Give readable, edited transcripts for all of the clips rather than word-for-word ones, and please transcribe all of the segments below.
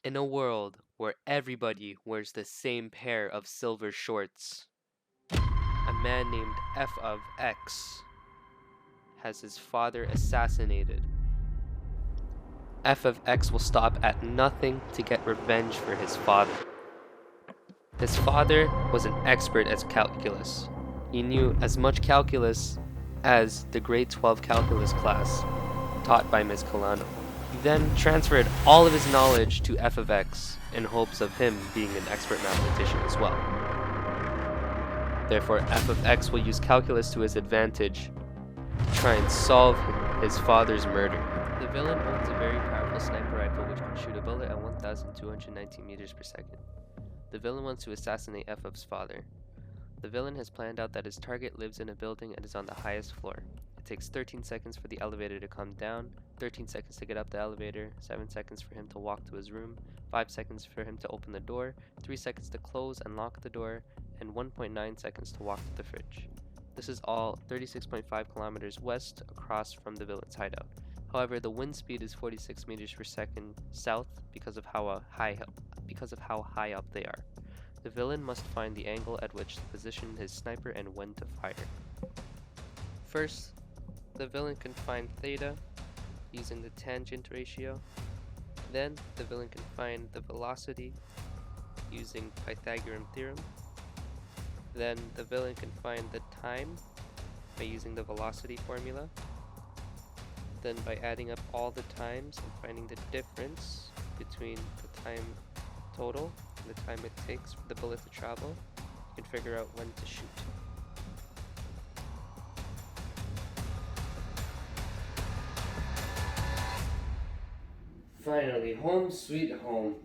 In a world where everybody wears the same pair of silver shorts, a man named Effov Eks has his father assassinated. Effov Eks will stop at nothing to get revenge for his father. His father was an expert at calculus. He knew as much calculus as the grade 12 calculus class taught by Ms. Colano. He then transferred all of his knowledge to Effov Eks in hopes of him being an expert mathematician as well. Therefore, Effov Eks will use calculus to his advantage to try and solve his father's murder. The villain owns a very powerful sniper rifle which can shoot a bullet at 1,219 meters per second. The villain wants to assassinate Effov's father. The villain has planned out that his target lives in a building and is on the highest floor. It takes 13 seconds for the elevator to come down, 13 seconds to get up the elevator, 7 seconds for him to walk to his room, 5 seconds for him to open the door, 3 seconds to close and lock the door, and 1.9 seconds to walk to the fridge. This is all 36.5 kilometers west across from the villain's hideout. However, the wind speed is 46 meters per second south because of how high up they are. The villain must find the angle at which to position his sniper and when to fire. First, the villain can find theta using the tangent ratio. Then, the villain can find the velocity using Pythagorean theorem. Then, the villain can find the time by using the velocity formula. Then, by adding up all the times and finding the difference between the time total and the time it takes for the bullet to travel, you can figure out when to shoot. Finally, home sweet home.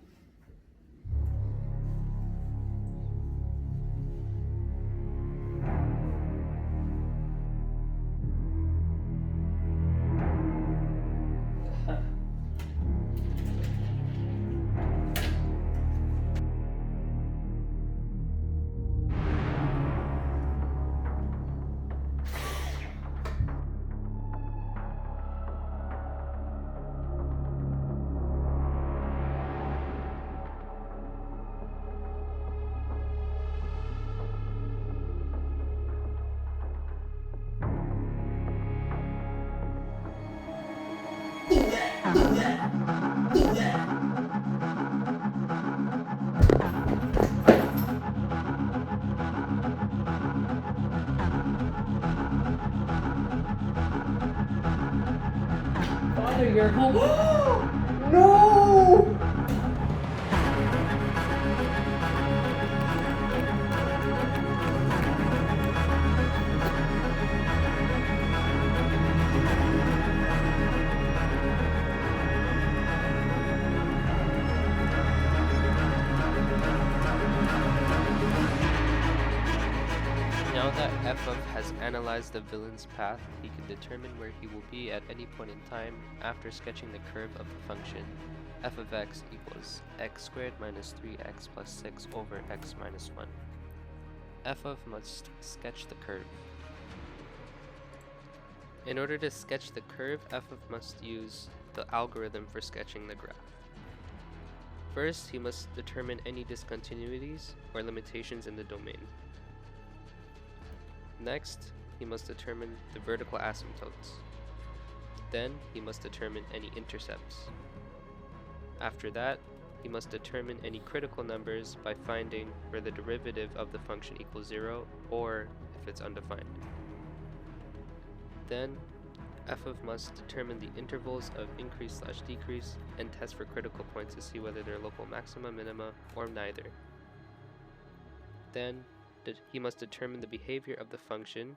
Father, you're home. No! Now that Effov has analyzed the villain's path, he can determine where he will be at any point in time after sketching the curve of the function f of x equals x squared minus 3x plus 6 over x minus 1. Effov must sketch the curve. In order to sketch the curve, Effov must use the algorithm for sketching the graph. First, he must determine any discontinuities or limitations in the domain. Next, he must determine the vertical asymptotes. Then, he must determine any intercepts. After that, he must determine any critical numbers by finding where the derivative of the function equals 0 or if it's undefined. Then, Effov must determine the intervals of increase/decrease and test for critical points to see whether they're local maxima, minima, or neither. Then, he must determine the behavior of the function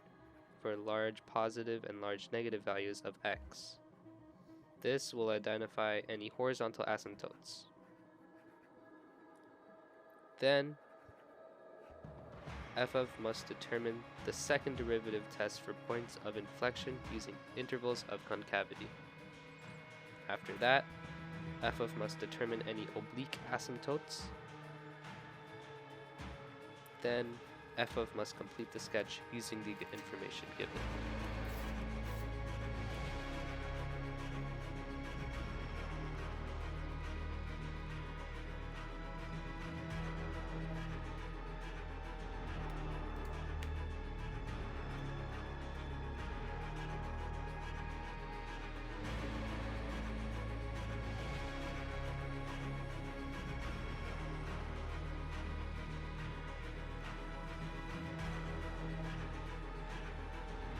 for large positive and large negative values of x. This will identify any horizontal asymptotes. Then, Effov must determine the second derivative test for points of inflection using intervals of concavity. After that, Effov must determine any oblique asymptotes. Then, Effov must complete the sketch using the information given.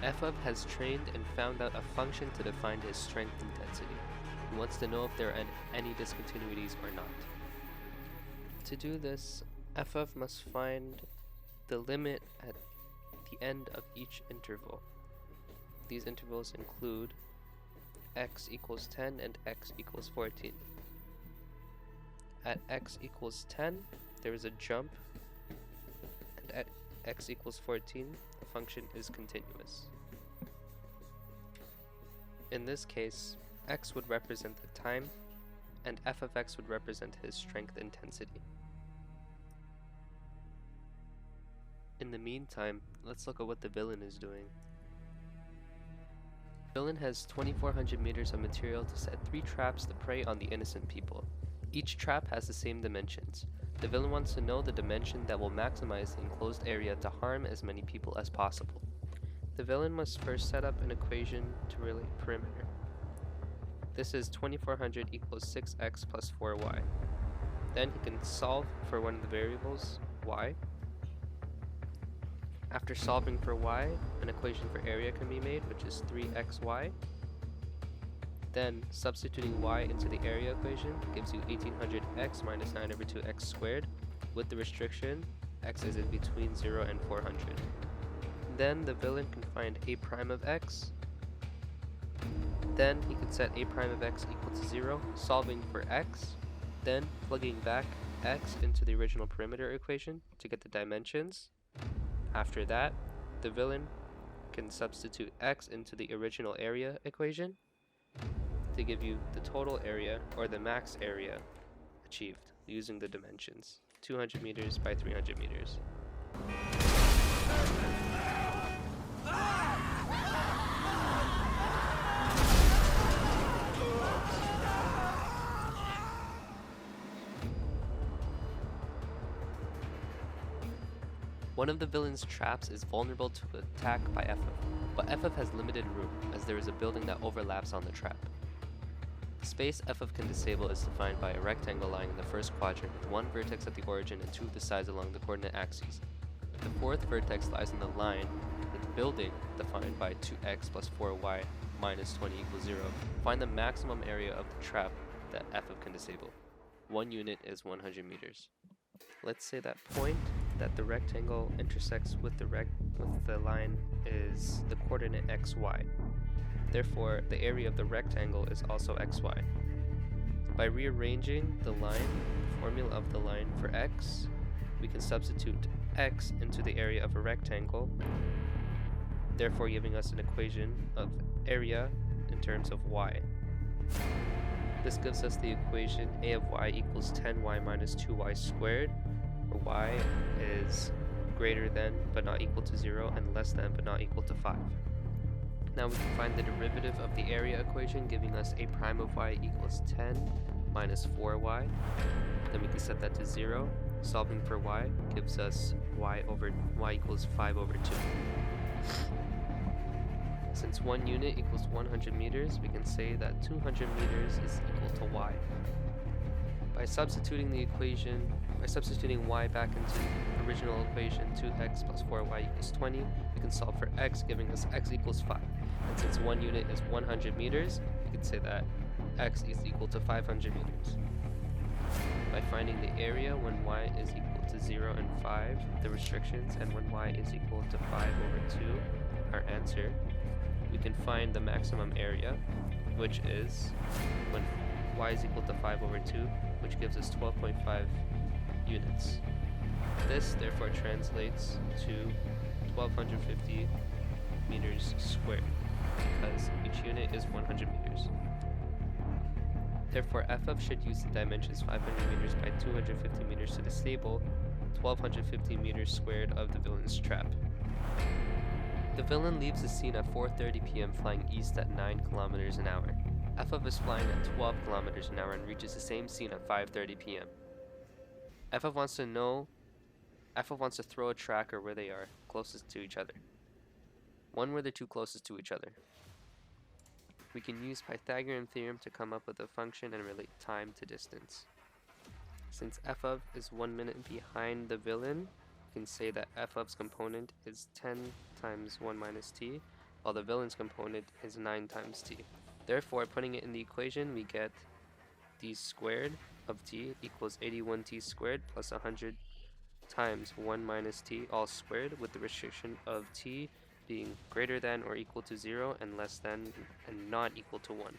Effov has trained and found out a function to define his strength intensity. He wants to know if there are any discontinuities or not. To do this, Effov must find the limit at the end of each interval. These intervals include x equals 10 and x equals 14. At x equals 10, there is a jump, and at x equals 14, the function is continuous. In this case, x would represent the time, and f of x would represent his strength intensity. In the meantime, let's look at what the villain is doing. The villain has 2,400 meters of material to set 3 traps to prey on the innocent people. Each trap has the same dimensions. The villain wants to know the dimension that will maximize the enclosed area to harm as many people as possible. The villain must first set up an equation to relate perimeter. This is 2,400 equals 6x plus 4y. Then he can solve for one of the variables, y. After solving for y, an equation for area can be made, which is 3xy. Then, substituting y into the area equation gives you 1800x minus 9/2x squared, with the restriction x is in between 0 and 400. Then the villain can find a prime of x. Then he can set a prime of x equal to 0, solving for x, then plugging back x into the original perimeter equation to get the dimensions. After that, the villain can substitute x into the original area equation to give you the total area, or the max area, achieved using the dimensions, 200 meters by 300 meters. One of the villain's traps is vulnerable to attack by Effov, but Effov has limited room as there is a building that overlaps on the trap. The space Effov can disable is defined by a rectangle lying in the first quadrant with one vertex at the origin and 2 of the sides along the coordinate axes. The fourth vertex lies in the line with the building defined by 2x plus 4y minus 20 equals 0. Find the maximum area of the trap that Effov can disable. 1 unit is 100 meters. Let's say that point that the rectangle intersects with the line is the coordinate xy. Therefore, the area of the rectangle is also xy. By rearranging the formula of the line for x, we can substitute x into the area of a rectangle, therefore giving us an equation of area in terms of y. This gives us the equation a of y equals 10y minus 2y squared, where y is greater than but not equal to 0 and less than but not equal to 5. Now we can find the derivative of the area equation, giving us a prime of y equals 10 minus 4y. Then we can set that to 0. Solving for y gives us y equals 5 over 2. Since 1 unit equals 100 meters, we can say that 200 meters is equal to y. By substituting y back into the original equation, 2x plus 4y equals 20, we can solve for x, giving us x equals 5. And since 1 unit is 100 meters, we can say that x is equal to 500 meters. By finding the area when y is equal to 0 and 5, the restrictions, and when y is equal to 5 over 2, our answer, we can find the maximum area, which is when y is equal to 5 over 2, which gives us 12.5 units. This therefore translates to 1250 meters squared, because each unit is 100 meters. Therefore, Effov should use the dimensions 500 meters by 250 meters to disable 1250 meters squared of the villain's trap. The villain leaves the scene at 4:30 p.m. flying east at 9 kilometers an hour. Effov is flying at 12 kilometers an hour and reaches the same scene at 5:30 p.m. Effov wants to throw a tracker where they are closest to each other. One where they're too closest to each other. We can use Pythagorean theorem to come up with a function and relate time to distance. Since Effov is 1 minute behind the villain, we can say that Effov's component is 10 times 1 minus t, while the villain's component is 9 times t. Therefore, putting it in the equation, we get d squared of t equals 81t squared plus 100 times 1 minus t all squared, with the restriction of t being greater than or equal to 0 and less than and not equal to 1.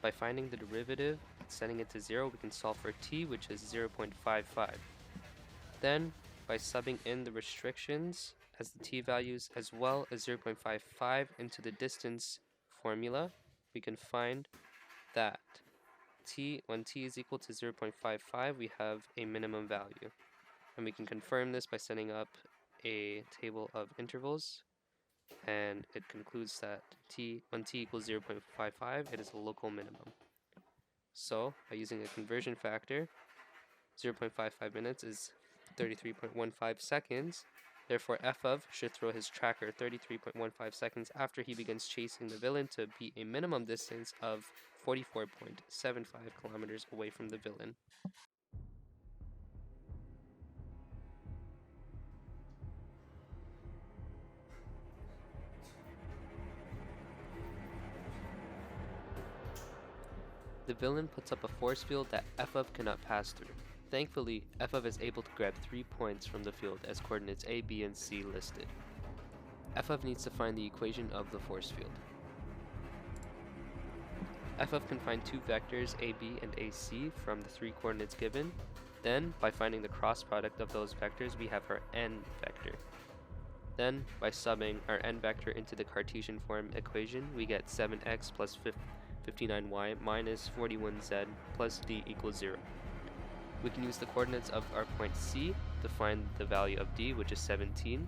By finding the derivative and setting it to 0, we can solve for t, which is 0.55. Then, by subbing in the restrictions as the t values as well as 0.55 into the distance formula, we can find that when t is equal to 0.55, we have a minimum value. And we can confirm this by setting up a table of intervals, and it concludes that when t equals 0.55, it is a local minimum. So, by using a conversion factor, 0.55 minutes is 33.15 seconds. Therefore, Effov should throw his tracker 33.15 seconds after he begins chasing the villain to be a minimum distance of 44.75 kilometers away from the villain. The villain puts up a force field that Effov cannot pass through. Thankfully, Effov is able to grab 3 points from the field as coordinates A, B, and C listed. Effov needs to find the equation of the force field. Effov can find 2 vectors AB and AC from the 3 coordinates given. Then, by finding the cross product of those vectors, we have our n vector. Then, by subbing our n vector into the Cartesian form equation, we get 7x plus 59y minus 41z plus d equals 0. We can use the coordinates of our point C to find the value of d, which is 17.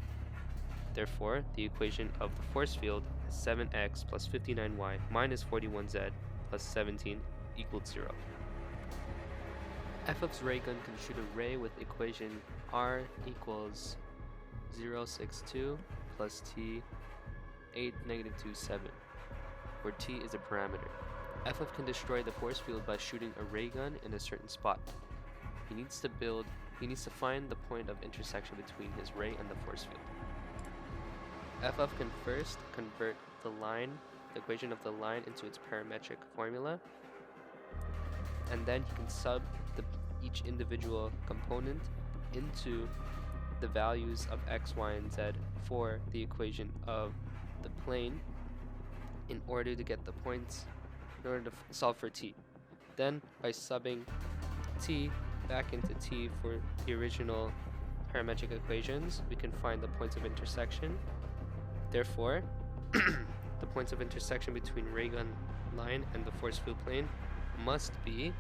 Therefore, the equation of the force field is 7x plus 59y minus 41z plus 17 equals 0. Effov's ray gun can shoot a ray with equation r equals 0.62 plus t 8 negative 2.7, where t is a parameter. Effov can destroy the force field by shooting a ray gun in a certain spot. He needs to find the point of intersection between his ray and the force field. Effov can first convert the equation of the line into its parametric formula, and then he can sub each individual component into the values of x, y, and z for the equation of the plane in order to get the points, in order to solve for t. Then, by subbing t back into t for the original parametric equations, we can find the points of intersection. Therefore, the points of intersection between ray gun line and the force field plane must be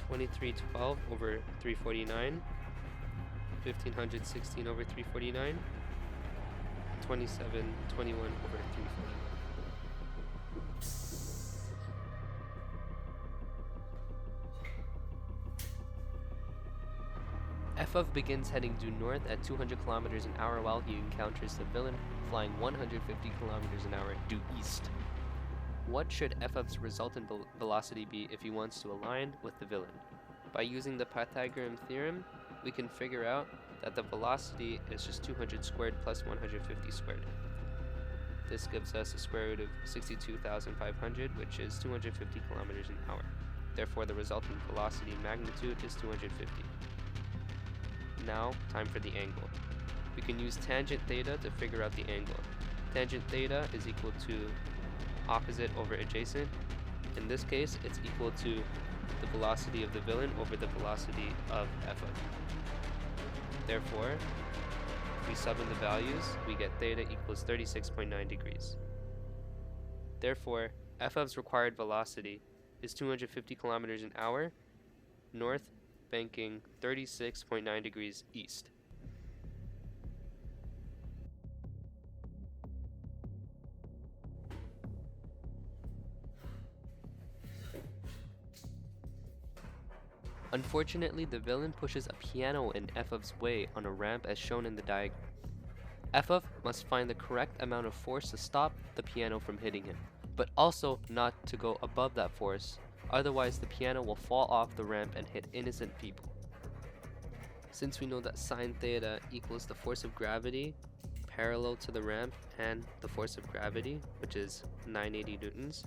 2312 over 349, 1516 over 349, 2721 over 349. Effov begins heading due north at 200 kilometers an hour while he encounters the villain flying 150 kilometers an hour due east. What should Effov's resultant velocity be if he wants to align with the villain? By using the Pythagorean theorem, we can figure out that the velocity is just 200 squared plus 150 squared. This gives us a square root of 62,500, which is 250 kilometers an hour. Therefore, the resultant velocity magnitude is 250. Now, time for the angle. We can use tangent theta to figure out the angle. Tangent theta is equal to opposite over adjacent. In this case, it's equal to the velocity of the villain over the velocity of Effov. Therefore, if we sub in the values, we get theta equals 36.9 degrees. Therefore, Effov's required velocity is 250 kilometers an hour, north banking 36.9 degrees east. Unfortunately, the villain pushes a piano in Effov's way on a ramp as shown in the diagram. Effov must find the correct amount of force to stop the piano from hitting him, but also not to go above that force, otherwise the piano will fall off the ramp and hit innocent people. Since we know that sine theta equals the force of gravity parallel to the ramp and the force of gravity, which is 980 newtons,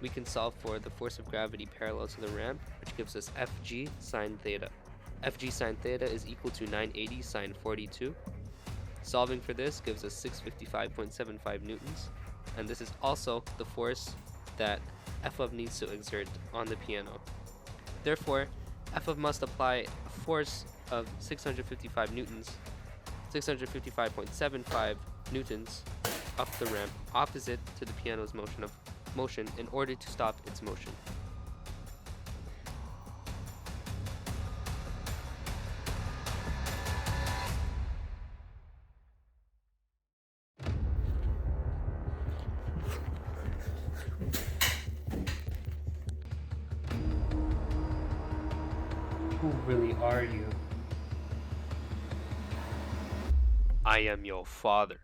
we can solve for the force of gravity parallel to the ramp, which gives us Fg sine theta. Fg sine theta is equal to 980 sine 42. Solving for this gives us 655.75 newtons, and this is also the force that Effov needs to exert on the piano. Therefore, Effov must apply a force of 655 newtons, 655.75 newtons up the ramp opposite to the piano's motion in order to stop its motion. Who really are you? I am your father.